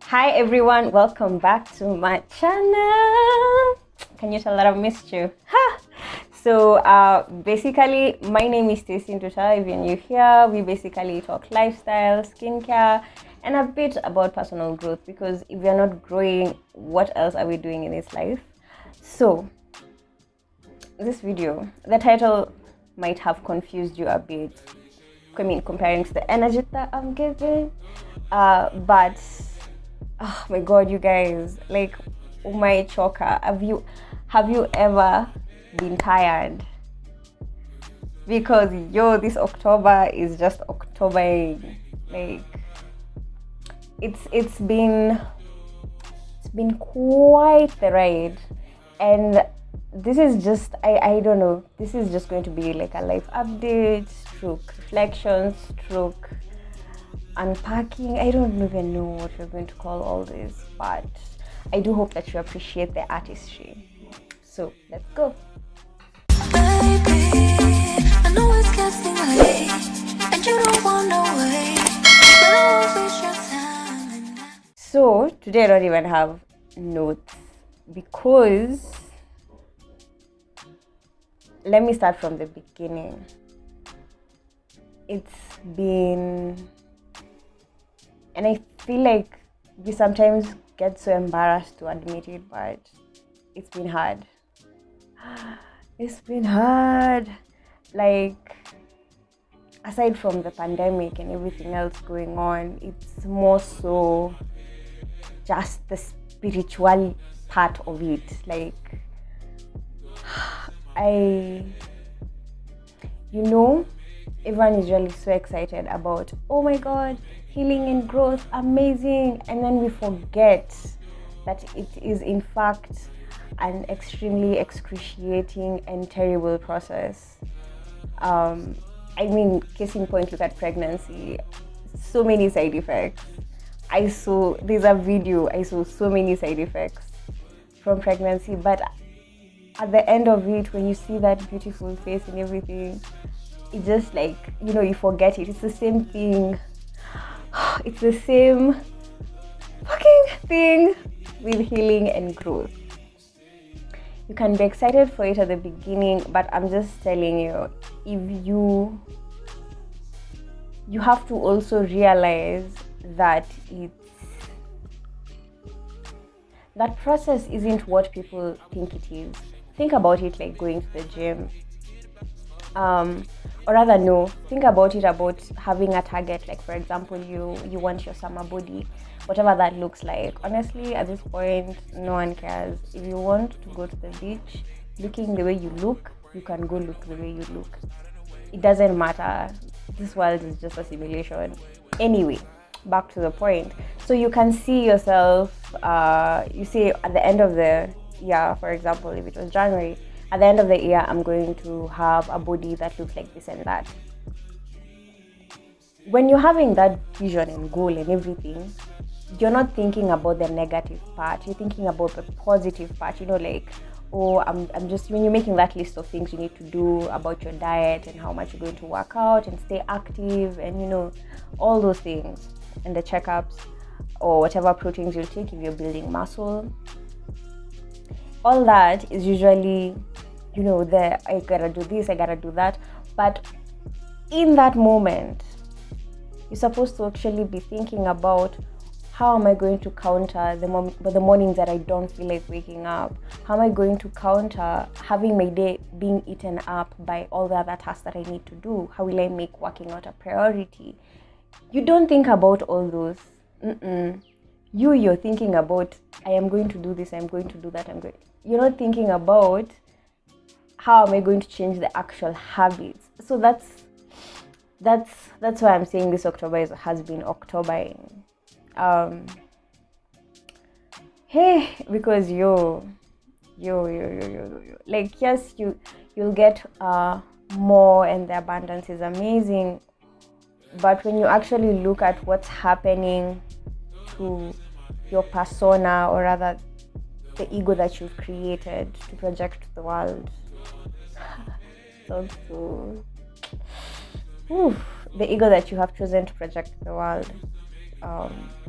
Hi everyone, welcome back to my channel. Can you tell that I've missed you? So basically my name is Stacey Ntuta. If you're new here, we basically talk lifestyle, skincare, and a bit about personal growth, because if we're not growing, what else are we doing in this life? So this video, the title might have confused you a bit. I mean, comparing to the energy that I'm giving, but oh my god, you guys, like, oh my choker, have you ever been tired? Because this October is just October. Like, it's been quite the ride, and this is just I don't know, this is just going to be like a life update stroke reflections stroke unpacking. I don't even know what we're going to call all this, but I do hope that you appreciate the artistry. So let's go. Baby, I know it's getting late and you don't want to wait, but I won't waste your time. So today I don't even have notes, because let me start from the beginning. It's been, and I feel like we sometimes get so embarrassed to admit it, but it's been hard. It's been hard. Like, aside from the pandemic and everything else going on, it's more so just the spiritual part of it. Like, everyone is really so excited about, oh my god, healing and growth, amazing, and then we forget that it is in fact an extremely excruciating and terrible process. I mean, case in point, look at pregnancy. So many side effects. There's a video, I saw so many side effects from pregnancy, but at the end of it, when you see that beautiful face and everything, it just, like, you forget it. It's the same thing. It's the same fucking thing with healing and growth. You can be excited for it at the beginning, but I'm just telling you, if you have to also realize that that process isn't what people think it is. Think about it like going to the gym. Or rather, no, think about it about having a target. Like, for example, you want your summer body, whatever that looks like. Honestly, at this point, no one cares. If you want to go to the beach looking the way you look, you can go look the way you look. It doesn't matter. This world is just a simulation. Anyway, back to the point. So you can see yourself, you say at the end of the year, for example, if it was January, at the end of the year, I'm going to have a body that looks like this and that. When you're having that vision and goal and everything, you're not thinking about the negative part. You're thinking about the positive part. Like, oh, I'm just, when you're making that list of things you need to do about your diet and how much you're going to work out and stay active and, all those things, and the checkups or whatever proteins you'll take if you're building muscle. All that is usually, I gotta do this, I gotta do that. But in that moment, you're supposed to actually be thinking about, how am I going to counter the mornings that I don't feel like waking up? How am I going to counter having my day being eaten up by all the other tasks that I need to do? How will I make working out a priority? You don't think about all those. You're thinking about, I am going to do this, I'm going to do that, you're not thinking about, how am I going to change the actual habits? So that's why I'm saying this October has been Octobering. Hey, because like, yes, you'll get more, and the abundance is amazing, but when you actually look at what's happening to your persona, or rather the ego that you've created to project to the world, the ego that you have chosen to project to the world,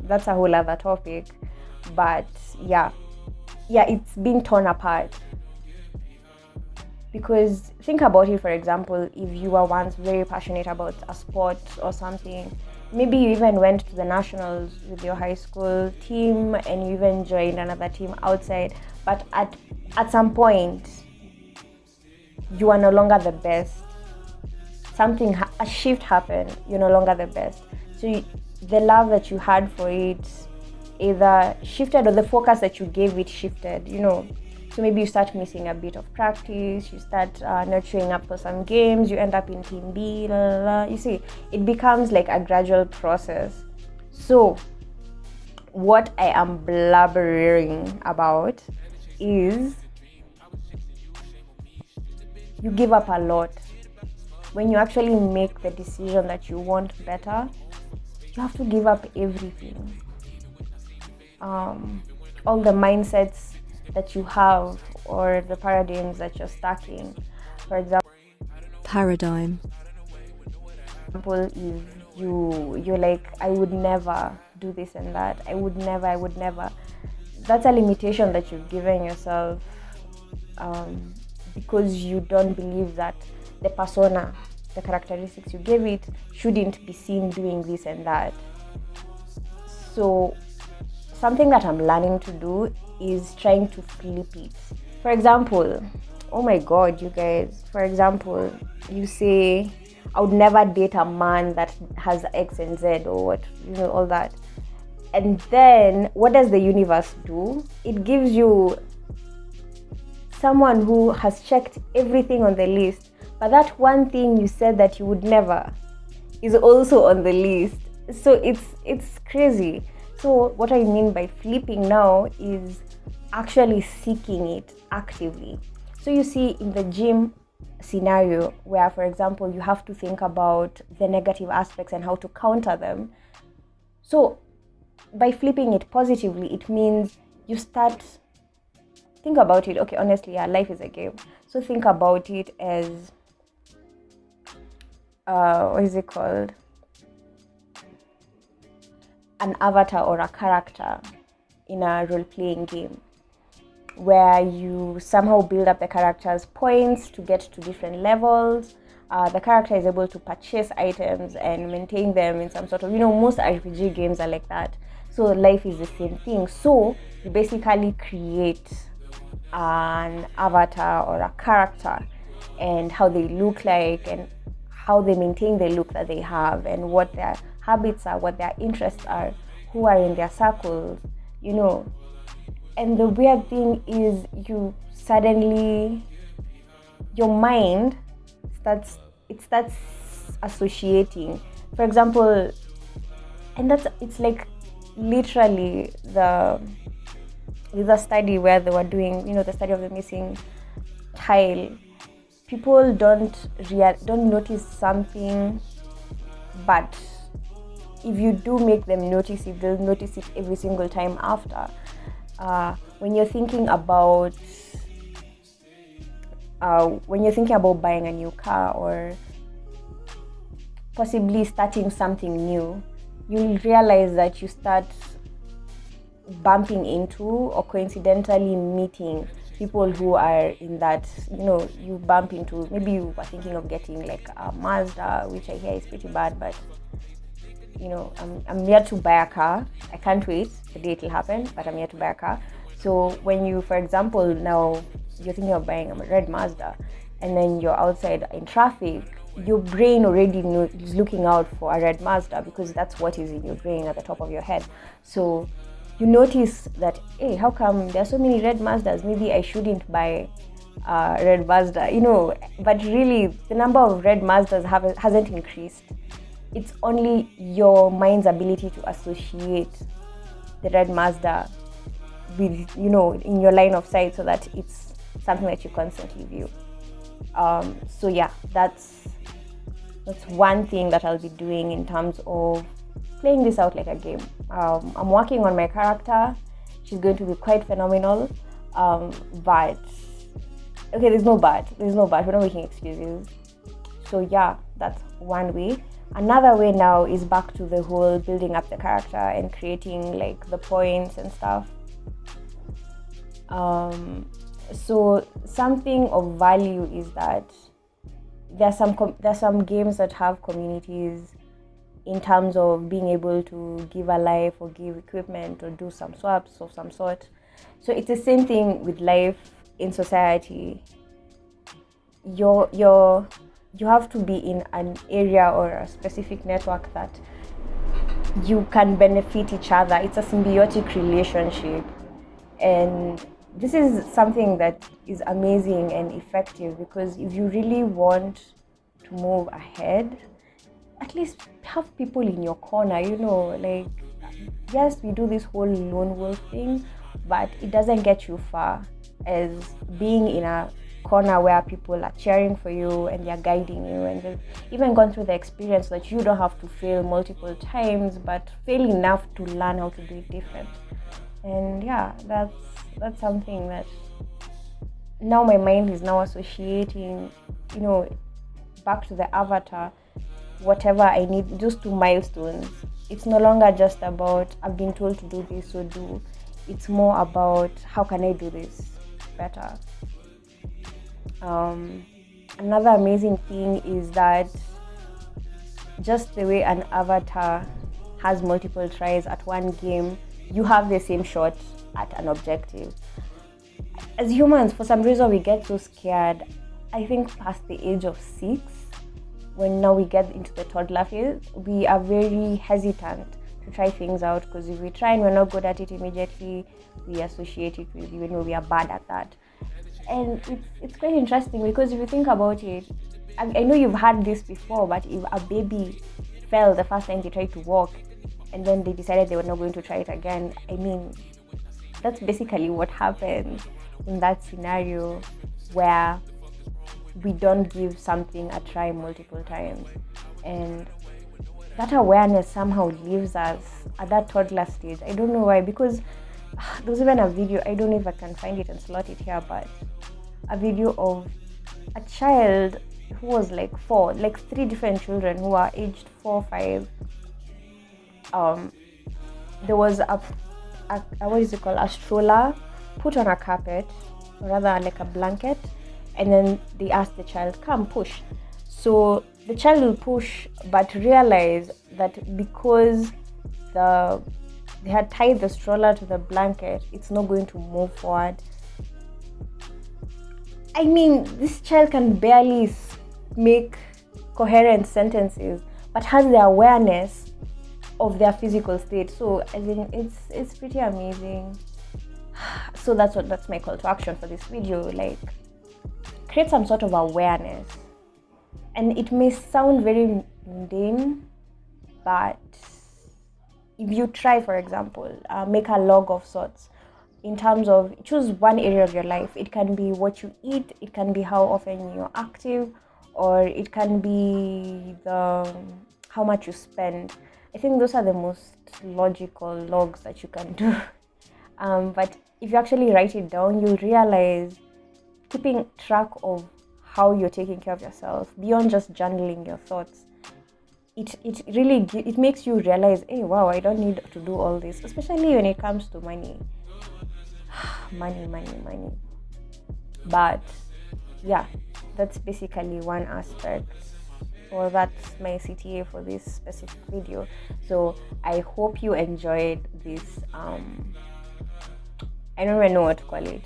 That's a whole other topic. But yeah, it's being torn apart. Because think about it, for example, if you were once very passionate about a sport or something, maybe you even went to the nationals with your high school team and you even joined another team outside, but at some point you are no longer the best. A shift happened, you're no longer the best. So the love that you had for it either shifted, or the focus that you gave it shifted, So maybe you start missing a bit of practice, you start not showing up for some games, you end up in team B, You see, it becomes like a gradual process. So what I am blabbering about is you give up a lot. When you actually make the decision that you want better, you have to give up everything. All the mindsets that you have, or the paradigms that you're stuck in. For example, if you're like, I would never do this and that, I would never. That's a limitation that you've given yourself, because you don't believe that the persona, the characteristics you gave it, shouldn't be seen doing this and that. So something that I'm learning to do is trying to flip it. For example, oh my god, you guys, for example, you say, I would never date a man that has X and Z, or what, all that. And then what does the universe do? It gives you someone who has checked everything on the list, but that one thing you said that you would never is also on the list. So it's crazy. So what I mean by flipping now is actually seeking it actively. So you see, in the gym scenario, where, for example, you have to think about the negative aspects and how to counter them. So by flipping it positively, it means you start, think about it. Okay, honestly, life is a game. So think about it as, what is it called? An avatar or a character in a role-playing game, where you somehow build up the character's points to get to different levels. The character is able to purchase items and maintain them in some sort of, most RPG games are like that. So life is the same thing. So you basically create an avatar or a character, and how they look like, and how they maintain the look that they have, and what their habits are, what their interests are, who are in their circles, And the weird thing is, you suddenly, your mind starts associating. For example, and it's like literally there's a study where they were doing, the study of the missing tile. People don't notice something, but if you do make them notice it, they'll notice it every single time after. When you're thinking about buying a new car, or possibly starting something new, you'll realize that you start bumping into, or coincidentally meeting, people who are in that, you bump into. Maybe you were thinking of getting like a Mazda, which I hear is pretty bad, but I'm here to buy a car. I can't wait the day it'll happen, but I'm here to buy a car. So when you, for example, now you're thinking of buying a red Mazda, and then you're outside in traffic, your brain already is looking out for a red Mazda, because that's what is in your brain at the top of your head. So you notice that, hey, how come there are so many red Mazdas? Maybe I shouldn't buy a red Mazda, but really the number of red Mazdas hasn't increased. It's only your mind's ability to associate the red Mazda with, in your line of sight, so that it's something that you constantly view. So yeah, that's one thing that I'll be doing in terms of playing this out like a game. I'm working on my character. She's going to be quite phenomenal. But okay, there's no but. We're not making excuses. So yeah, that's one way. Another way now is back to the whole building up the character and creating like the points and stuff. So something of value is that there's some games that have communities in terms of being able to give a life or give equipment or do some swaps of some sort. So it's the same thing with life in society. You have to be in an area or a specific network that you can benefit each other. It's a symbiotic relationship, and this is something that is amazing and effective, because if you really want to move ahead, at least have people in your corner, like, yes, we do this whole lone wolf thing, but it doesn't get you far as being in a corner where people are cheering for you and they're guiding you, and they've even gone through the experience that you don't have to fail multiple times, but fail enough to learn how to do it different. And yeah, that's something that now my mind is now associating, back to the avatar, whatever I need, just 2 milestones. It's no longer just about I've been told to do this, so do. It's more about how can I do this better. Another amazing thing is that just the way an avatar has multiple tries at one game, you have the same shot at an objective. As humans, for some reason, we get so scared. I think past the age of 6, when now we get into the toddler phase, we are very hesitant to try things out, because if we try and we're not good at it immediately, we associate it with, we are bad at that. And it's quite interesting, because if you think about it, I know you've had this before, but if a baby fell the first time they tried to walk and then they decided they were not going to try it again, I mean, that's basically what happens in that scenario where we don't give something a try multiple times. And that awareness somehow leaves us at that toddler stage. I don't know why, because there was even a video, I don't know if I can find it and slot it here, but a video of a child who was like 4, like 3 different children who are aged 4, 5. There was a what is it called, a stroller put on a carpet, or rather like a blanket, and then they asked the child, come push. So the child will push, but realize that because they had tied the stroller to the blanket, it's not going to move forward. I mean, this child can barely make coherent sentences, but has the awareness of their physical state. So I think it's pretty amazing. So that's my call to action for this video. Like, create some sort of awareness. And it may sound very mundane, but if you try, for example, make a log of sorts in terms of, choose one area of your life. It can be what you eat, it can be how often you're active, or it can be how much you spend. I think those are the most logical logs that you can do. But if you actually write it down, you'll realize keeping track of how you're taking care of yourself, beyond just journaling your thoughts, it really makes you realize, hey, wow, I don't need to do all this, especially when it comes to money. money. But yeah, that's basically one aspect, or that's my CTA for this specific video. So I hope you enjoyed this. I don't even know what to call it.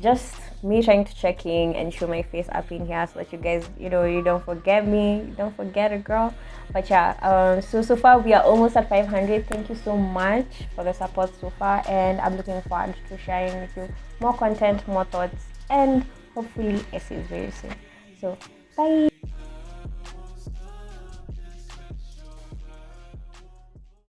Just me trying to check in and show my face up in here so that you guys, you don't forget me, you don't forget a girl. But yeah, so far we are almost at 500. Thank you so much for the support so far, and I'm looking forward to sharing with you more content, more thoughts, and hopefully essays very soon. So bye.